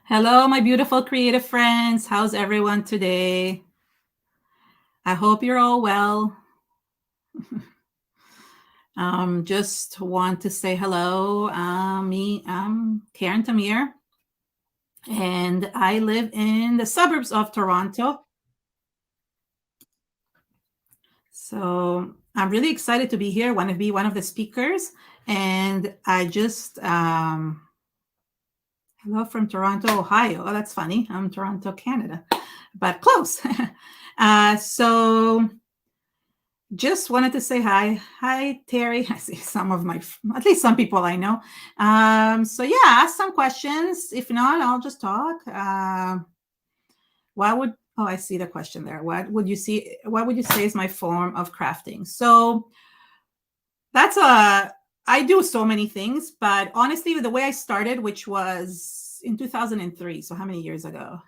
Hello, my beautiful creative friends. How's everyone today? I hope you're all well. Just want to say hello. I'm Keren Temir, and I live in the suburbs of Toronto. So I'm really excited to be here. Want to be one of the speakers, and I just hello from Toronto, Ohio. Oh, that's funny. I'm Toronto, Canada, but close. So just wanted to say hi. Hi, Terry. I see some of my, at least some people I know. So yeah, ask some questions. If not, I'll just talk. Why would, oh, I see the question there. What would you say is my form of crafting? So that's I do so many things, but honestly, the way I started, which was in 2003, so how many years ago?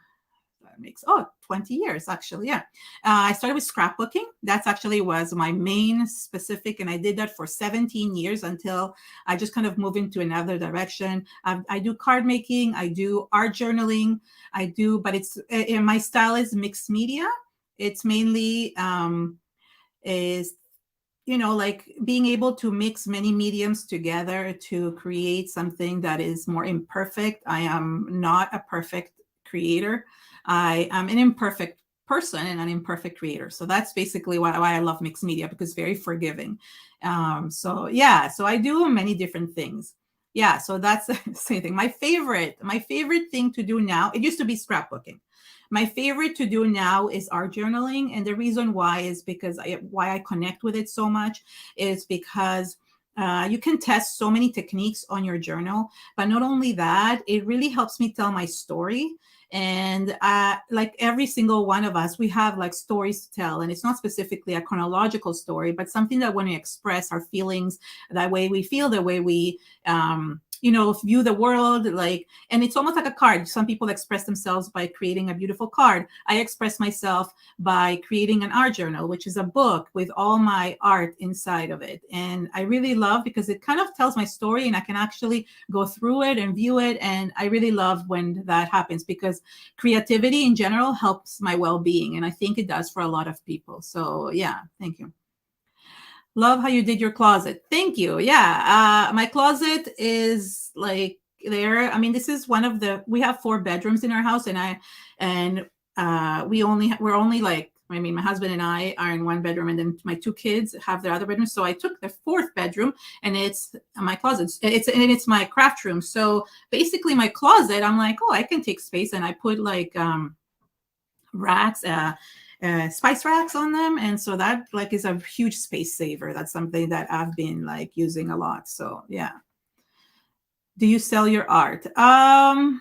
That makes 20 years actually. Yeah. I started with scrapbooking. That's actually was my main specific, and I did that for 17 years until I just kind of moved into another direction. I do card making, I do art journaling, I do, but it's my style is mixed media. It's mainly is like being able to mix many mediums together to create something that is more imperfect. I am not a perfect creator. I am an imperfect person and an imperfect creator. So that's basically why I love mixed media, because it's very forgiving. So yeah, so I do many different things. Yeah, so that's the same thing. My favorite thing to do now, it used to be scrapbooking. My favorite to do now is art journaling, and the reason why is because why I connect with it so much is because you can test so many techniques on your journal, but not only that, it really helps me tell my story. And like every single one of us, we have like stories to tell, and it's not specifically a chronological story, but something that when we express our feelings, that way we feel, the way we view the world, like, and it's almost like a card. Some people express themselves by creating a beautiful card. I express myself by creating an art journal, which is a book with all my art inside of it. And I really love, because it kind of tells my story and I can actually go through it and view it. And I really love when that happens, because creativity in general helps my well-being. And I think it does for a lot of people. So yeah, thank you. Love how you did your closet. Thank you. Yeah. My closet is like there. I mean, this is one of we have 4 bedrooms in our house, and we're only like, I mean, my husband and I are in one bedroom, and then my 2 kids have their other bedroom. So I took the 4th bedroom, and it's my closet. It's my craft room. So basically my closet, I'm like, oh, I can take space. And I put like, racks, spice racks on them, and so that like is a huge space saver. That's something that I've been like using a lot. So yeah. Do you sell your art? I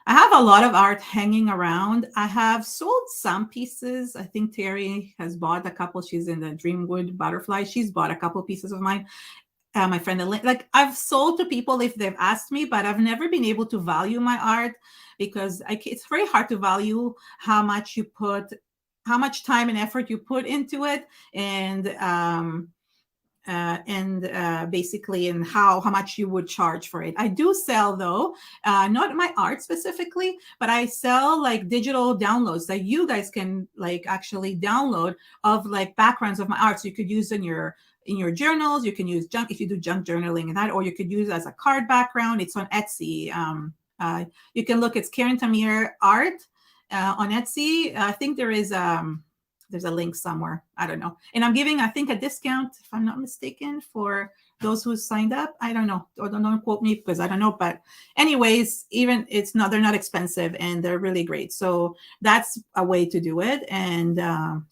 have a lot of art hanging around. I have sold some pieces. I think Terry has bought a couple. She's in the Dreamwood Butterfly. She's bought a couple pieces of mine. My friend, like I've sold to people if they've asked me, but I've never been able to value my art, because it's very hard to value how much time and effort you put into it, and basically, and how much you would charge for it. I do sell though, not my art specifically, but I sell like digital downloads that you guys can like actually download of like backgrounds of my art. So you could use in your journals. You can use junk if you do junk journaling and that, or you could use it as a card background. It's on Etsy. You can look. It's Keren Temir art on Etsy. I think there's a link somewhere. I don't know. And I'm giving, I think, a discount, if I'm not mistaken, for those who signed up. I don't know. Or don't quote me, because I don't know. But anyways, even they're not expensive, and they're really great. So that's a way to do it. And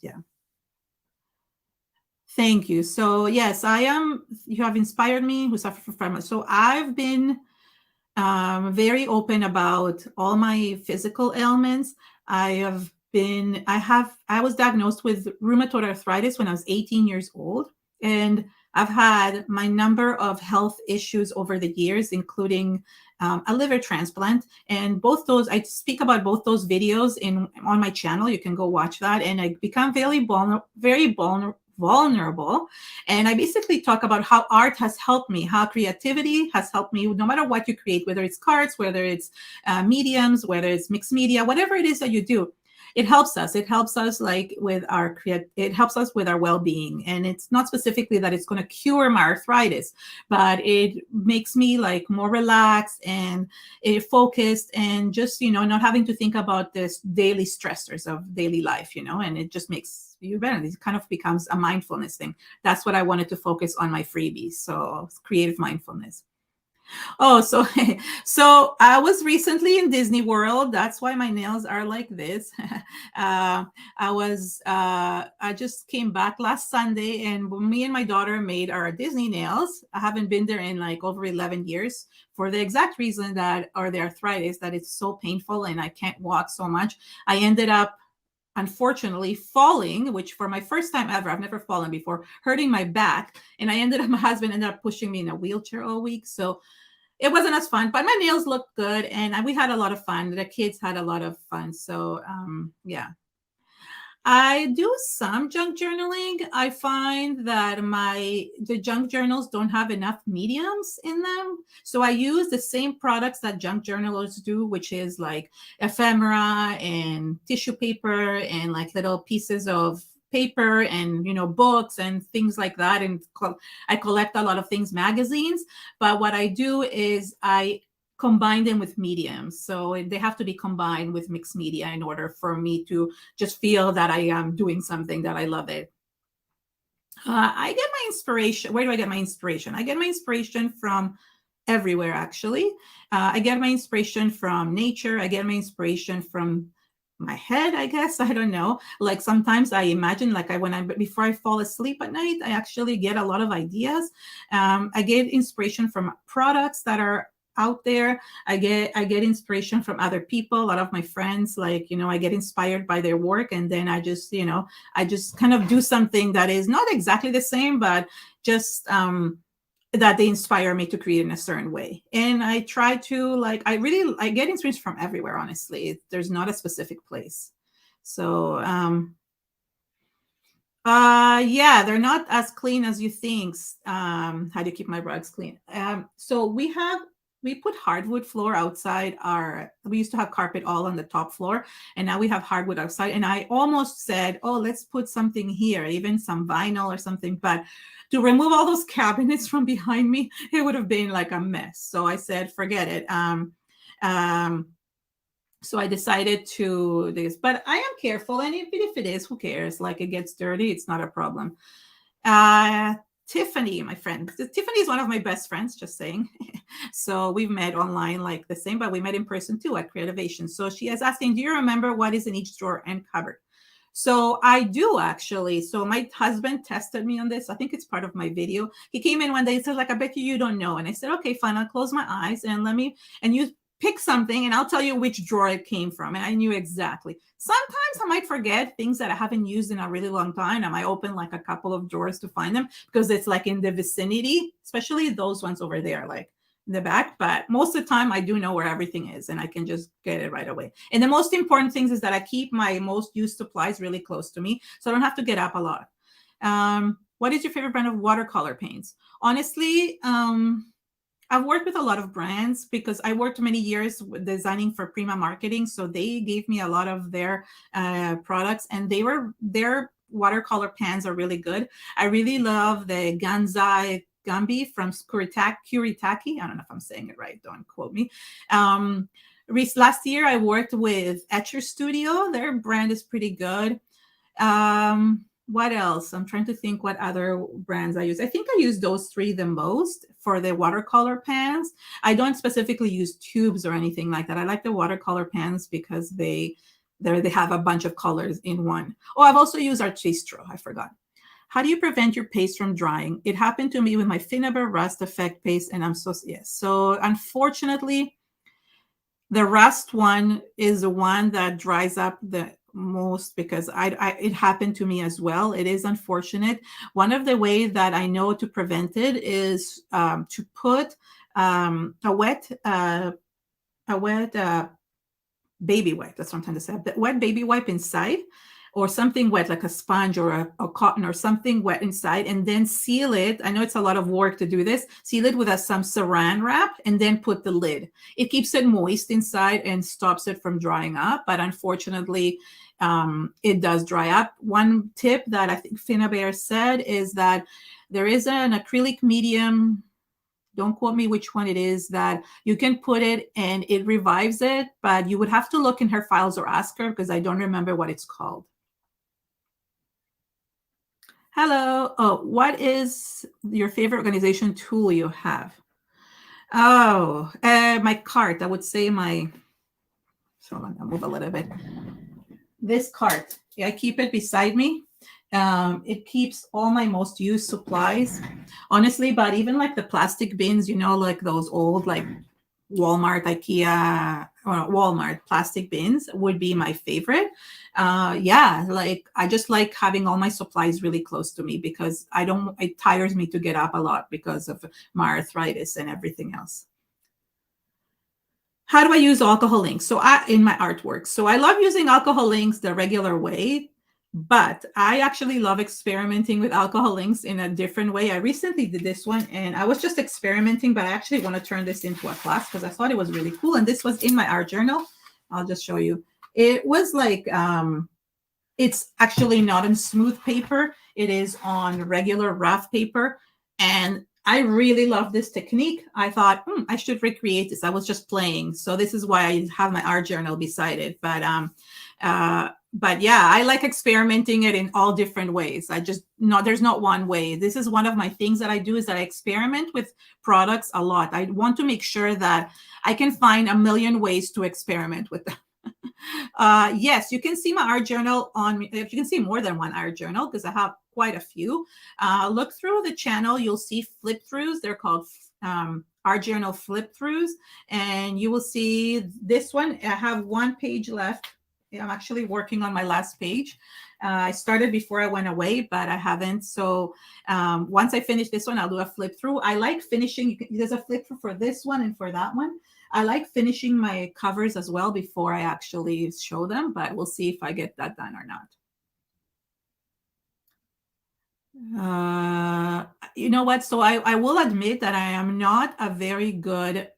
yeah. Thank you. So yes, you have inspired me, who suffer from. So I've been very open about all my physical ailments. I was diagnosed with rheumatoid arthritis when I was 18 years old. And I've had my number of health issues over the years, including a liver transplant. And I speak about both those videos on my channel. You can go watch that. And I become very vulnerable. And I basically talk about how art has helped me, how creativity has helped me, no matter what you create, whether it's cards, whether it's mediums, whether it's mixed media, whatever it is that you do. It helps us. It helps us like with our it helps us with our well-being. And it's not specifically that it's going to cure my arthritis, but it makes me like more relaxed and focused, and just, not having to think about this daily stressors of daily life, and it just makes you better. It kind of becomes a mindfulness thing. That's what I wanted to focus on my freebies. So creative mindfulness. Oh, so so I was recently in Disney World. That's why my nails are like this. I just came back last Sunday, and me and my daughter made our Disney nails. I haven't been there in like over 11 years for the exact reason that, or the arthritis, that it's so painful and I can't walk so much. I ended up unfortunately falling, which for my first time ever, I've never fallen before, hurting my back. And my husband ended up pushing me in a wheelchair all week. So it wasn't as fun, but my nails looked good and we had a lot of fun. The kids had a lot of fun. So yeah. I do some junk journaling. I find that the junk journals don't have enough mediums in them. So I use the same products that junk journalers do, which is like ephemera and tissue paper and like little pieces of paper and books and things like that. And I collect a lot of things, magazines. But what I do is I combine them with mediums. So they have to be combined with mixed media in order for me to just feel that I am doing something that I love it. I get my inspiration. Where do I get my inspiration? I get my inspiration from everywhere, actually. I get my inspiration from nature. I get my inspiration from my head, I guess. I don't know. Like sometimes I imagine, like before I fall asleep at night, I actually get a lot of ideas. I get inspiration from products that are out there. I get inspiration from other people. A lot of my friends, like, I get inspired by their work, and then I just kind of do something that is not exactly the same, but just that they inspire me to create in a certain way. And I try to I get inspiration from everywhere, honestly. There's not a specific place. So yeah, they're not as clean as you think. How do you keep my rugs clean? So we put hardwood floor outside we used to have carpet all on the top floor, and now we have hardwood outside. And I almost said, oh, let's put something here, even some vinyl or something. But to remove all those cabinets from behind me, it would have been like a mess. So I said, forget it. So I decided to this, but I am careful. And even if it is, who cares? Like it gets dirty, it's not a problem. Tiffany, my friend. Tiffany is one of my best friends, just saying. So we've met online like the same, but we met in person too at Creativation. So she is asking, do you remember what is in each drawer and cupboard? So I do actually. So my husband tested me on this. I think it's part of my video. He came in one day and said, like, I bet you don't know. And I said, okay, fine. I'll close my eyes and you pick something and I'll tell you which drawer it came from. And I knew exactly. Sometimes I might forget things that I haven't used in a really long time. I might open like a couple of drawers to find them because it's like in the vicinity, especially those ones over there, like in the back. But most of the time I do know where everything is and I can just get it right away. And the most important things is that I keep my most used supplies really close to me, so I don't have to get up a lot. What is your favorite brand of watercolor paints? Honestly, I've worked with a lot of brands because I worked many years designing for Prima Marketing. So they gave me a lot of their products, and their watercolor pans are really good. I really love the Ganzai Gumby from Kuritake. I don't know if I'm saying it right. Don't quote me. Last year, I worked with Etcher Studio. Their brand is pretty good. What else? I'm trying to think what other brands I use. I think I use those three the most for the watercolor pans. I don't specifically use tubes or anything like that. I like the watercolor pans because they have a bunch of colors in one. Oh, I've also used Artistro. I forgot. How do you prevent your paste from drying? It happened to me with my Finnaber Rust Effect paste, and yes. So unfortunately, the Rust one is the one that dries up the most because it happened to me as well. It is unfortunate. One of the ways that I know to prevent it is to put a wet baby wipe. That's what I'm trying to say. A wet baby wipe inside or something wet like a sponge or a cotton or something wet inside, and then seal it. I know it's a lot of work to do this. Seal it with some saran wrap and then put the lid. It keeps it moist inside and stops it from drying up, but unfortunately it does dry up. One tip that I think Finnabair said is that there is an acrylic medium, don't quote me which one it is, that you can put it and it revives it, but you would have to look in her files or ask her because I don't remember what it's called. Hello. Oh, what is your favorite organization tool you have? Oh, my cart. I would say my, so I'm gonna move a little bit. This cart, I keep it beside me. It keeps all my most used supplies, honestly, but even like the plastic bins, like those old, like Walmart, IKEA, or Walmart plastic bins would be my favorite. Yeah, like I just like having all my supplies really close to me because it tires me to get up a lot because of my arthritis and everything else. How do I use alcohol inks? In my artwork. So I love using alcohol inks the regular way, but I actually love experimenting with alcohol inks in a different way. I recently did this one and I was just experimenting, but I actually want to turn this into a class because I thought it was really cool. And this was in my art journal. I'll just show you. It was like, it's actually not on smooth paper. It is on regular rough paper. And I really love this technique. I thought, I should recreate this. I was just playing. So this is why I have my art journal beside it. But yeah, I like experimenting it in all different ways. There's not one way. This is one of my things that I do is that I experiment with products a lot. I want to make sure that I can find a million ways to experiment with them. Yes, you can see my art journal if you can see more than one art journal because I have quite a few. Look through the channel, you'll see flip throughs. They're called art journal flip throughs, and you will see this one. I have one page left. I'm actually working on my last page. I started before I went away, but I haven't. So once I finish this one, I'll do a flip through. I like finishing. There's a flip through for this one and for that one. I like finishing my covers as well before I actually show them, but we'll see if I get that done or not. You know what? So I will admit that I am not a very good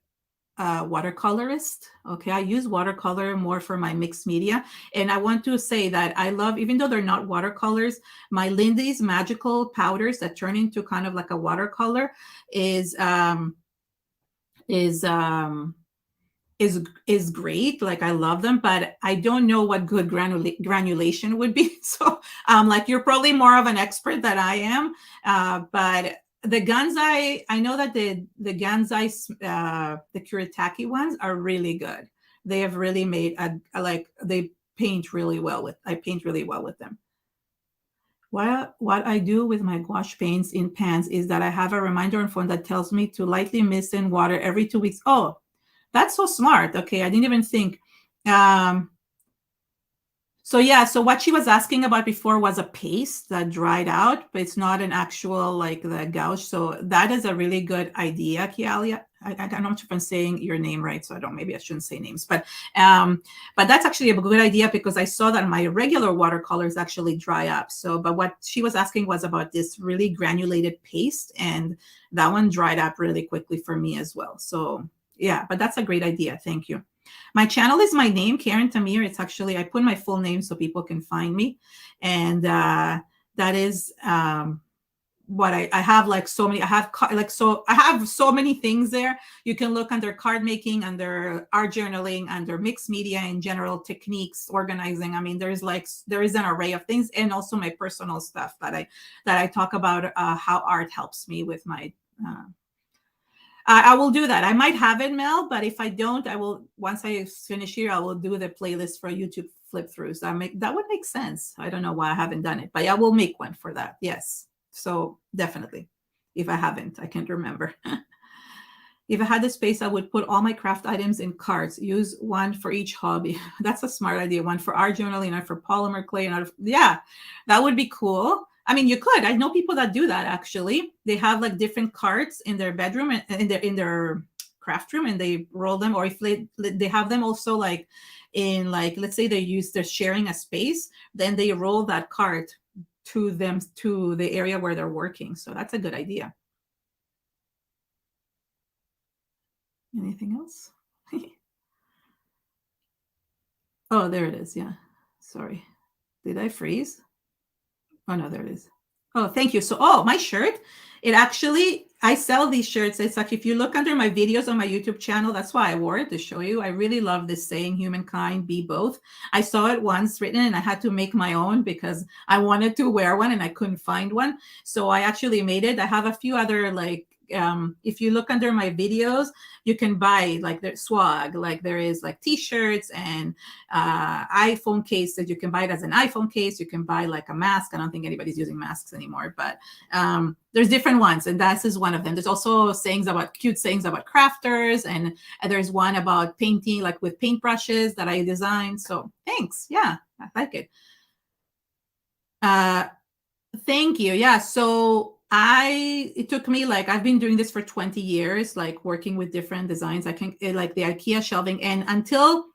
watercolorist. Okay, I use watercolor more for my mixed media. And I want to say that I love, even though they're not watercolors, my Lindy's magical powders that turn into kind of like a watercolor is great. Like I love them, but I don't know what good granulation would be. So like you're probably more of an expert than I am. But the Gansai, I know that the Gansai, the Kuretake ones are really good. They have really made they paint really well with. I paint really well with them. What I do with my gouache paints in pans is that I have a reminder on phone that tells me to lightly mist in water every 2 weeks. Oh, that's so smart. Okay, I didn't even think. So yeah, so what she was asking about before was a paste that dried out, but it's not an actual like the gouache. So that is a really good idea, Kialia. I'm not sure if I'm saying your name right, so maybe I shouldn't say names, but that's actually a good idea because I saw that my regular watercolors actually dry up. So, but what she was asking was about this really granulated paste, and that one dried up really quickly for me as well. So yeah, but that's a great idea. Thank you. My channel is my name, Keren Temir. It's actually, I put my full name so people can find me. And that is what I have like so many, I have so many things there. You can look under card making, under art journaling, under mixed media in general, techniques, organizing. I mean, there is an array of things, and also my personal stuff that I talk about how art helps me with my I will do that. I might have it, Mel, but if I don't, I will, once I finish here, I will do the playlist for YouTube flip throughs. That would make sense. I don't know why I haven't done it, but I will make one for that. Yes. So definitely. If I haven't, I can't remember. If I had the space, I would put all my craft items in carts, use one for each hobby. That's a smart idea. One for art journaling, and for polymer clay. Yeah, that would be cool. I mean, you could. I know people that do that actually. They have like different carts in their bedroom and in their craft room and they roll them, or if they have them also like in, like, let's say they're sharing a space, then they roll that cart to them to the area where they're working. So that's a good idea. Anything else? Oh, there it is. Yeah. Sorry. Did I freeze? Oh, no, there it is. Oh, thank you. So, oh, my shirt, it actually, I sell these shirts. It's like, if you look under my videos on my YouTube channel, that's why I wore it, to show you. I really love this saying, humankind be both. I saw it once written and I had to make my own because I wanted to wear one and I couldn't find one. So I actually made it. I have a few other, like, if you look under my videos, you can buy like there's swag, like there is like t-shirts and iPhone case that you can buy it as an iPhone case. You can buy like a mask. I don't think anybody's using masks anymore, but there's different ones, and this is one of them. There's also cute sayings about crafters, and there's one about painting, like with paintbrushes that I designed. So thanks. Yeah, I like it. Thank you. Yeah. So it took me, like, I've been doing this for 20 years, like working with different designs. I can, like the IKEA shelving, and until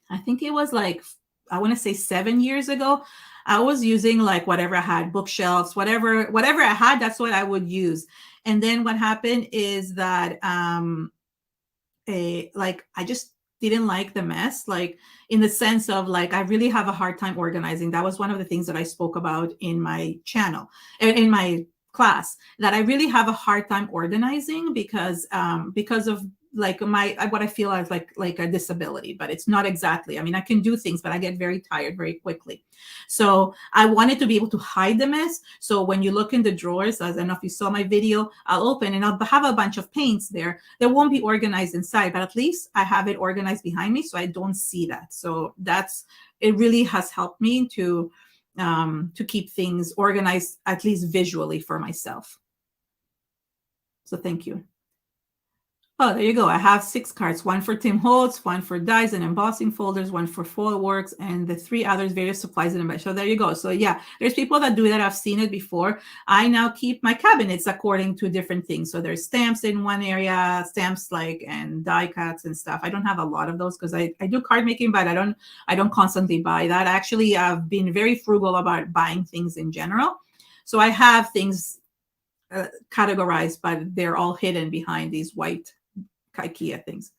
I think it was like, I want to say 7 years ago, I was using like whatever I had, bookshelves, whatever I had, that's what I would use. And then what happened is that like I just didn't like the mess, like in the sense of like I really have a hard time organizing. That was one of the things that I spoke about in my channel, in my class, that I really have a hard time organizing because of like what I feel as like a disability, but it's not exactly. I mean, I can do things, but I get very tired very quickly. So I wanted to be able to hide the mess. So when you look in the drawers, as I don't know if you saw my video, I'll open and I'll have a bunch of paints there. They won't be organized inside, but at least I have it organized behind me, so I don't see that. So it really has helped me to keep things organized, at least visually, for myself. So thank you. Oh, there you go. I have 6 cards, one for Tim Holtz, one for dies and embossing folders, one for foil works, and the 3 others, various supplies and embossing. So there you go. So yeah, there's people that do that. I've seen it before. I now keep my cabinets according to different things. So there's stamps in one area, stamps like, and die cuts and stuff. I don't have a lot of those because I do card making, but I don't constantly buy that. Actually, I've been very frugal about buying things in general. So I have things categorized, but they're all hidden behind these white IKEA things.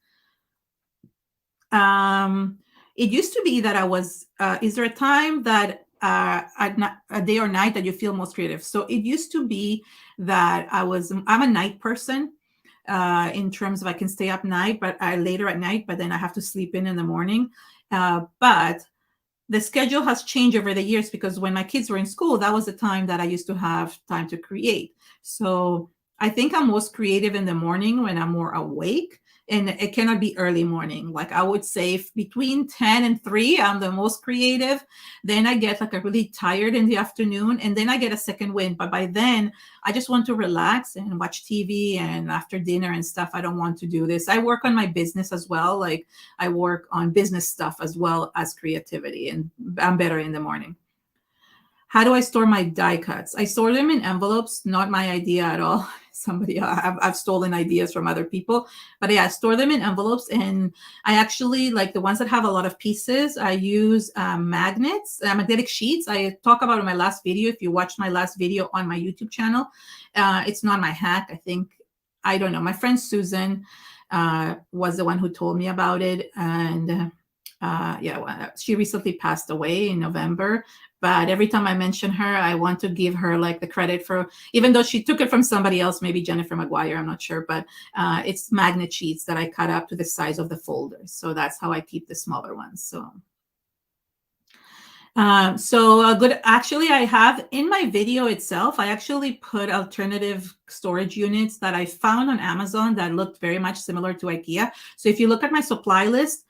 It used to be that I was, is there a time that a day or night that you feel most creative? So it used to be that I'm a night person, in terms of I can stay up night, but later at night, but then I have to sleep in the morning. But the schedule has changed over the years because when my kids were in school, that was the time that I used to have time to create. So I think I'm most creative in the morning when I'm more awake, and it cannot be early morning. Like I would say between 10 and 3, I'm the most creative. Then I get like a really tired in the afternoon, and then I get a second wind. But by then I just want to relax and watch TV, and after dinner and stuff, I don't want to do this. I work on my business as well. Like I work on business stuff as well as creativity, and I'm better in the morning. How do I store my die cuts? I store them in envelopes, not my idea at all. I've stolen ideas from other people, but yeah, I store them in envelopes. And I actually like the ones that have a lot of pieces. I use magnets, magnetic sheets. I talk about in my last video. If you watched my last video on my YouTube channel, it's not my hack. I don't know. My friend Susan was the one who told me about it. And she recently passed away in November. But every time I mention her, I want to give her like the credit for, even though she took it from somebody else, maybe Jennifer McGuire, I'm not sure, but it's magnet sheets that I cut up to the size of the folders. So that's how I keep the smaller ones. Actually, I have in my video itself, I actually put alternative storage units that I found on Amazon that looked very much similar to IKEA. So if you look at my supply list,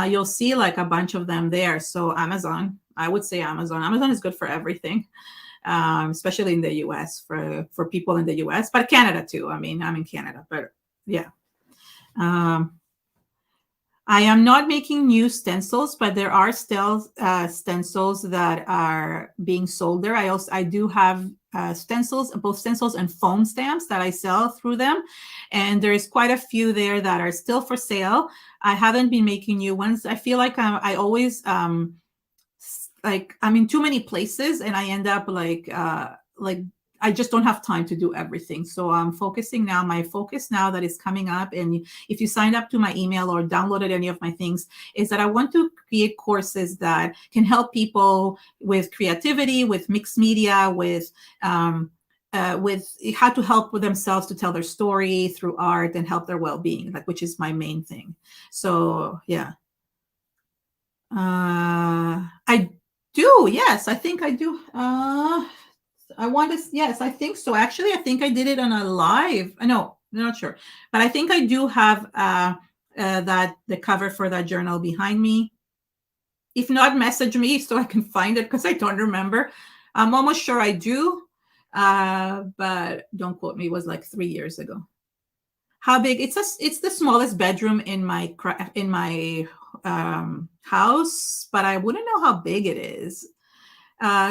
you'll see like a bunch of them there. So Amazon, I would say Amazon. Amazon is good for everything, especially in the US for people in the US, but Canada too. I mean, I'm in Canada, but yeah. I am not making new stencils, but there are still stencils that are being sold there. I do have stencils, both stencils and foam stamps that I sell through them, and there's quite a few there that are still for sale. I haven't been making new ones. I feel like I always like I'm in too many places, and I end up like I just don't have time to do everything. So I'm focusing now. My focus now that is coming up, and if you signed up to my email or downloaded any of my things, is that I want to create courses that can help people with creativity, with mixed media, with how to help with themselves to tell their story through art and help their well-being, like, which is my main thing. So yeah. I do. Yes, I think I do. I want to. Yes, I think so. Actually, I think I did it on a live. No, I'm not sure, but I think I do have that the cover for that journal behind me. If not, message me so I can find it because I don't remember. I'm almost sure I do, but don't quote me. It was like 3 years ago. How big? It's the smallest bedroom in my house, but I wouldn't know how big it is.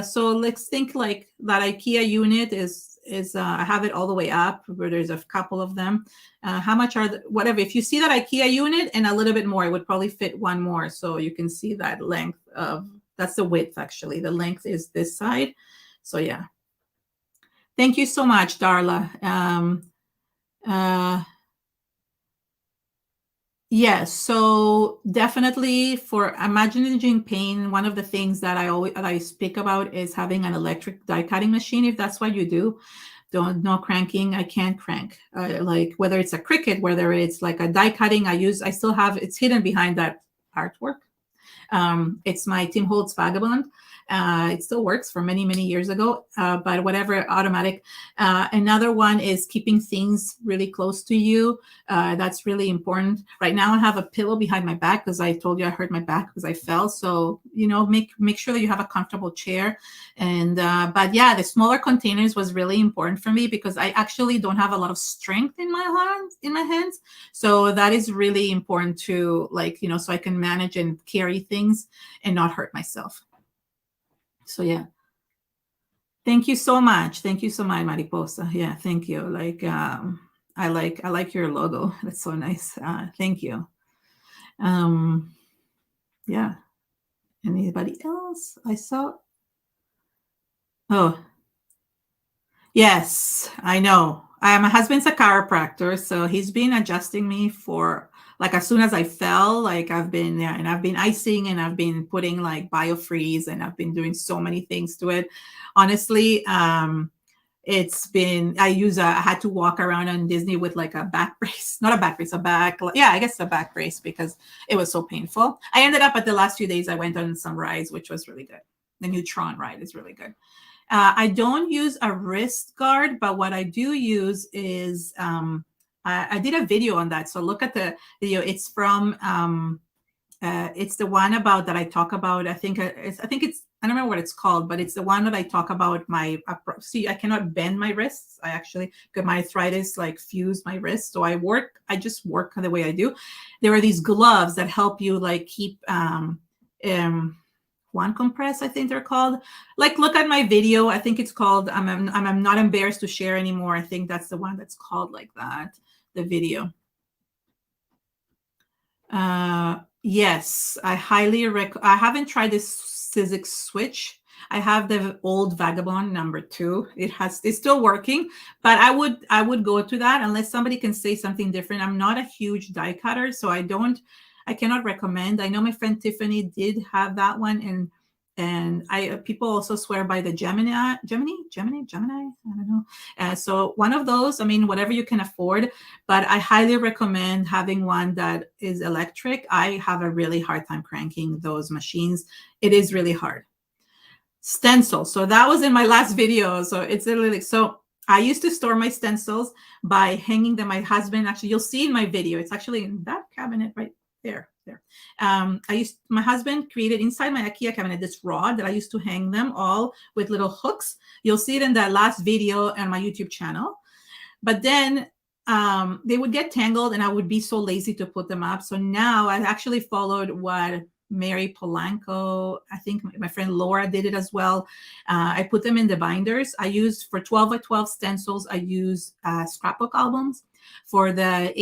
So let's think like that IKEA unit is I have it all the way up where there's a couple of them. How much are whatever? If you see that IKEA unit and a little bit more, it would probably fit one more. So you can see that length of that's the width actually. The length is this side. So yeah. Thank you so much, Darla. Yes, so definitely for managing pain, one of the things that I speak about is having an electric die cutting machine. If that's what you do, don't no cranking. I can't crank. Like whether it's a Cricut, whether it's like a die cutting, I still have it's hidden behind that artwork. It's my Tim Holtz Vagabond. It still works for many, many years ago, but whatever, automatic. Another one is keeping things really close to you. That's really important. Right now, I have a pillow behind my back because I told you I hurt my back because I fell. So, make sure that you have a comfortable chair. And, but yeah, the smaller containers was really important for me because I actually don't have a lot of strength in my hands. So that is really important to so I can manage and carry things and not hurt myself. So yeah. Thank you so much. Thank you so much, Mariposa. Yeah, thank you. I like your logo. That's so nice. Thank you. Yeah. Anybody else? I saw. Oh, yes, I know. My husband's a chiropractor, so he's been adjusting me for as soon as I fell, I've been there and I've been icing and I've been putting biofreeze and I've been doing so many things to it. Honestly, it's been I had to walk around on Disney with a back brace, not a back brace, I guess a back brace because it was so painful. I ended up at the last few days I went on some rides, which was really good. The Neutron ride is really good. I don't use a wrist guard, but what I do use is I did a video on that. So look at the video. It's from it's the one about that I talk about. I think it's I don't remember what it's called, but it's the one that I talk about my see. I cannot bend my wrists. I actually got my arthritis fused my wrists. So I just work the way I do. There are these gloves that help you keep one compress, I think they're called. Look at my video. I think it's called I'm not embarrassed to share anymore. I think that's the one that's called like that, the video. Yes, I highly I haven't tried this Sizzix switch. I have the old Vagabond #2. It's still working, but I would go to that unless somebody can say something different. I'm not a huge die cutter, so I cannot recommend. I know my friend Tiffany did have that one, and people also swear by the Gemini. I don't know. So one of those, whatever you can afford, but I highly recommend having one that is electric. I have a really hard time cranking those machines. It is really hard. Stencil. So that was in my last video. So it's literally, so I used to store my stencils by hanging them. My husband, actually, you'll see in my video, it's actually in that cabinet right there. My husband created inside my IKEA cabinet this rod that I used to hang them all with little hooks. You'll see it in that last video on my YouTube channel. But then they would get tangled and I would be so lazy to put them up. So now I actually followed what Mary Polanco, I think my friend Laura did it as well. I put them in the binders. I used for 12 by 12 stencils, I use scrapbook albums. For the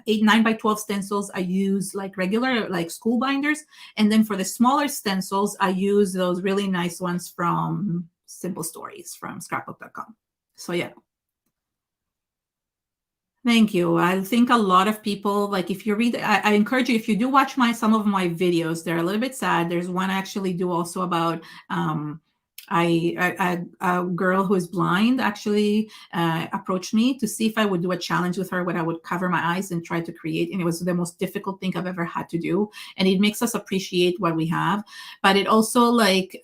9 by 12 stencils, I use like regular like school binders. And then for the smaller stencils, I use those really nice ones from Simple Stories from scrapbook.com. So yeah. Thank you. I think a lot of people, like if you read, I encourage you, if you do watch some of my videos, they're a little bit sad. There's one I actually do also about a girl who is blind actually approached me to see if I would do a challenge with her, where I would cover my eyes and try to create. And it was the most difficult thing I've ever had to do. And it makes us appreciate what we have. But it also like,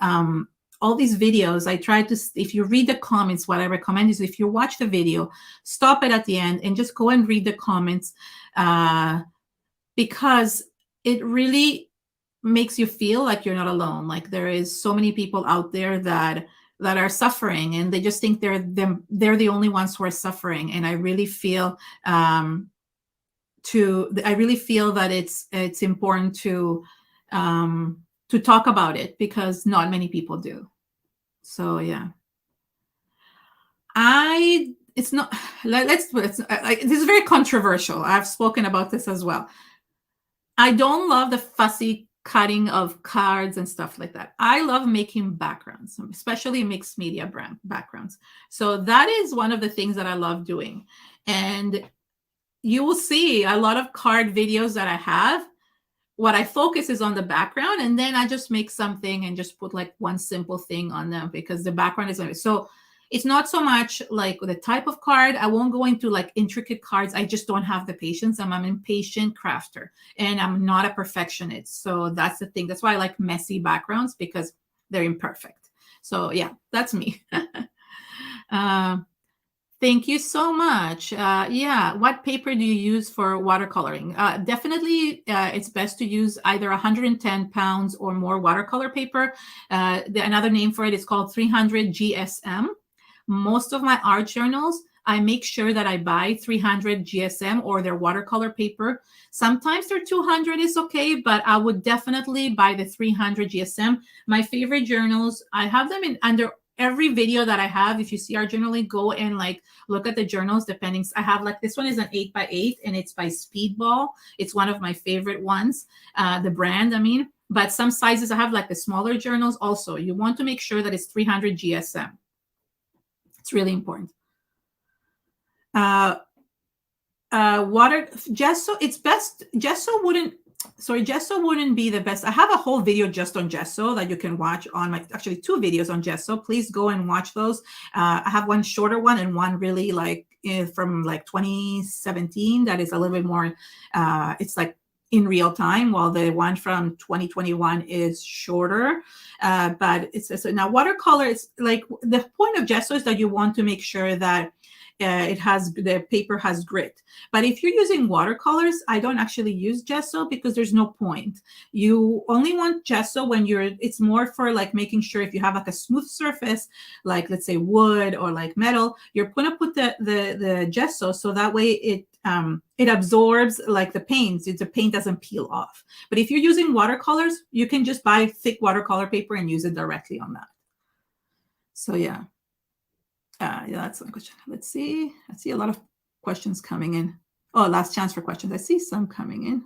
all these videos, I try to, if you read the comments, what I recommend is if you watch the video, stop it at the end and just go and read the comments, because it really makes you feel like you're not alone. Like there is so many people out there that are suffering, and they just think they're the only ones who are suffering. And I really feel I really feel that it's important to talk about it, because not many people do. So yeah, it's not, let's put it, this is very controversial. I've spoken about this as well. I don't love the fussy cutting of cards and stuff like that. I love making backgrounds, especially mixed media backgrounds. So that is one of the things that I love doing. And you will see a lot of card videos that I have. What I focus is on the background, and then I just make something and just put like one simple thing on them, because the background is so it's not so much like the type of card. I won't go into like intricate cards. I just don't have the patience. I'm an impatient crafter, and I'm not a perfectionist. So that's the thing. That's why I like messy backgrounds, because they're imperfect. So yeah, that's me. Thank you so much. Yeah, what paper do you use for watercoloring? Definitely, it's best to use either 110 pounds or more watercolor paper. Another name for it is called 300 GSM. Most of my art journals, I make sure that I buy 300 GSM or their watercolor paper. Sometimes their 200 is okay, but I would definitely buy the 300 GSM. My favorite journals, I have them under every video that I have. If you see our journaling, go and like look at the journals. Depending, I have like this one is an 8x8 and it's by Speedball. It's one of my favorite ones, the brand, I mean. But some sizes, I have like the smaller journals also. You want to make sure that it's 300 GSM. It's really important. Water gesso, it's best. Gesso wouldn't be the best. I have a whole video just on gesso that you can watch on my, actually 2 videos on gesso. Please go and watch those. I have one shorter one and one really like from like 2017 that is a little bit more, it's like in real time, while the one from 2021 is shorter. But it's so now watercolor is like, the point of gesso is that you want to make sure that the paper has grit. But if you're using watercolors, I don't actually use gesso, because there's no point. You only want gesso when it's more for like making sure if you have like a smooth surface, like let's say wood or like metal, you're going to put the gesso so that way it absorbs like the paint. The paint doesn't peel off. But if you're using watercolors, you can just buy thick watercolor paper and use it directly on that. So yeah. Yeah, that's one question. Let's see. I see a lot of questions coming in. Oh, last chance for questions. I see some coming in.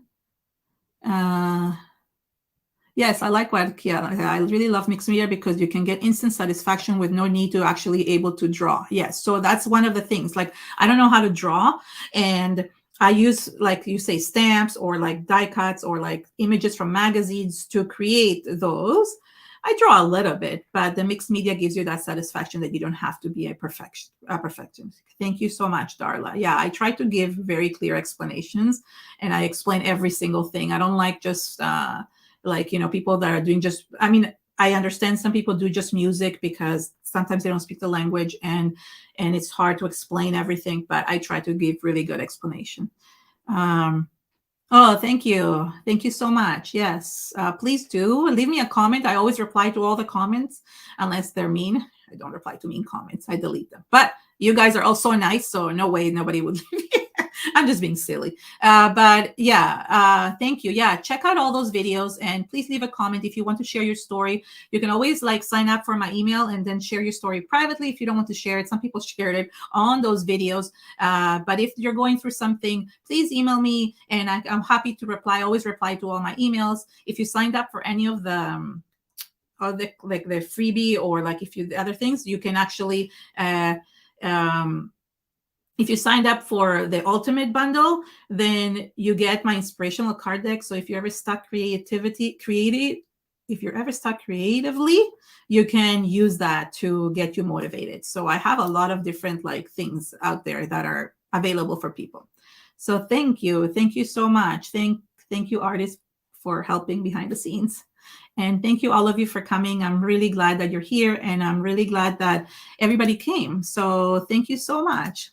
Yes, I like what Kia. I really love mixed media because you can get instant satisfaction with no need to actually able to draw. Yes, so that's one of the things. Like, I don't know how to draw, and I use, like you say, stamps or like die cuts or like images from magazines to create those. I draw a little bit, but the mixed media gives you that satisfaction that you don't have to be a perfectionist. Thank you so much, Darla. Yeah, I try to give very clear explanations, and I explain every single thing. I don't like just like, people that are doing just, I mean, I understand some people do just music because sometimes they don't speak the language, and it's hard to explain everything, but I try to give really good explanation. Oh, thank you. Thank you so much. Yes, please do leave me a comment. I always reply to all the comments unless they're mean. I don't reply to mean comments. I delete them. But you guys are all so nice, so no way nobody would leave me. I'm just being silly. But yeah, thank you. Yeah, check out all those videos and please leave a comment if you want to share your story. You can always like sign up for my email and then share your story privately if you don't want to share it. Some people shared it on those videos. But if you're going through something, please email me and I'm happy to reply. I always reply to all my emails. If you signed up for any of the like the freebie or like if you the other things, you can actually if you signed up for the ultimate bundle, then you get my inspirational card deck. So if you're ever stuck if you're ever stuck creatively, you can use that to get you motivated. So I have a lot of different like things out there that are available for people. So thank you. Thank you so much. Thank you, artists, for helping behind the scenes. And thank you all of you for coming. I'm really glad that you're here and I'm really glad that everybody came. So thank you so much.